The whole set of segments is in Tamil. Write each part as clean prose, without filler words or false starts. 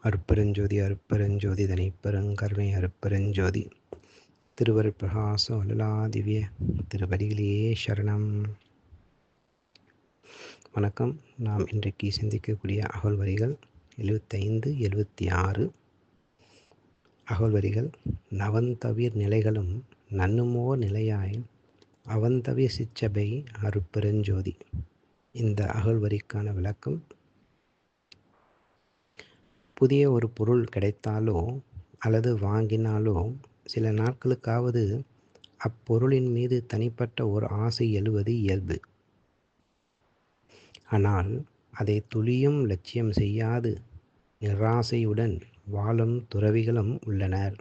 அருட்பெருஞ்சோதி அருட்பெருஞ்சோதி தனிப்பெருங்கருணை அருட்பெருஞ்சோதி திருவருட் பிரகாசம் வல்லலா திவ்ய திருவடிகளே சரணம். வணக்கம். நாம் இன்றைக்கு சிந்திக்கக்கூடிய அகவல் வரிகள் 75, 76. அகவல் வரிகள்: நவந்தவிர் நிலைகளும் நன்னுமோர் நிலையாய் அவந்தவிர் சிற்றபை அருட்பெருஞ்சோதி. இந்த அகவல் வரிக்கான விளக்கம்: புதிய ஒரு பொருள் கிடைத்தாலோ அல்லது வாங்கினாலோ சில நாட்களுக்காவது அப்பொருளின் மீது தனிப்பட்ட ஒரு ஆசை எழுவது இயல்பு. ஆனால் அதை துளியும் லட்சியம் செய்யாது நிராசையுடன் வாழும் துறவிகளும் உள்ளனர்.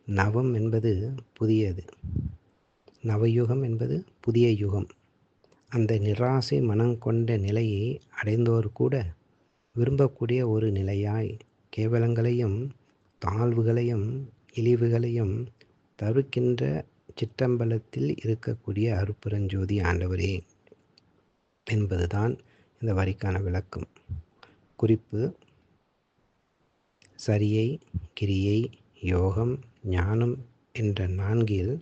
நவம் என்பது புதியது, நவயுகம் என்பது புதிய யுகம். அந்த நிராசை மனங்கொண்ட நிலையை அடைந்தோர் கூட விரும்பக்கூடிய ஒரு நிலையாய் கேவலங்களையும் தாழ்வுகளையும் இழிவுகளையும் தவிர்க்கின்ற சிற்றம்பலத்தில் இருக்கக்கூடிய அருட்பெருஞ்சோதி ஆண்டவரே என்பதுதான் இந்த வரிக்கான விளக்கம். குறிப்பு: சரியை, கிரியை, யோகம், ஞானம் என்ற நான்கில்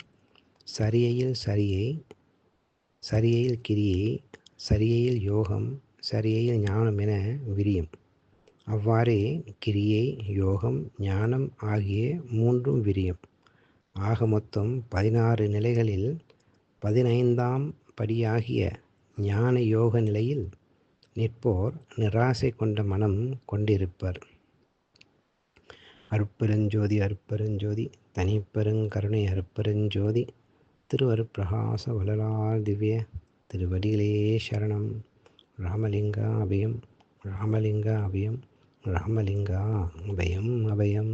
சரியையில் சரியை, சரியையில் கிரியை, சரியையில் யோகம், சரியையில் ஞானம் என விரியும். அவ்வாறே கிரியை, யோகம், ஞானம் ஆகிய மூன்றும் விரியும். ஆக மொத்தம் 16 நிலைகளில் 15ஆம் படியாகிய ஞான யோக நிலையில் நிற்போர் நிராசை கொண்ட மனம் கொண்டிருப்பர். அருட்பெருஞ்சோதி அருட்பெருஞ்சோதி தனிப்பெருங்கருணை அருட்பெருஞ்சோதி திருவருட்பிரகாச வள்ளலார் திவ்ய திருவடிகளே சரணம். ராமலிங்கா அபயம், ராமலிங்கா அபயம், ராமலிங்கா அபயம் அபயம்.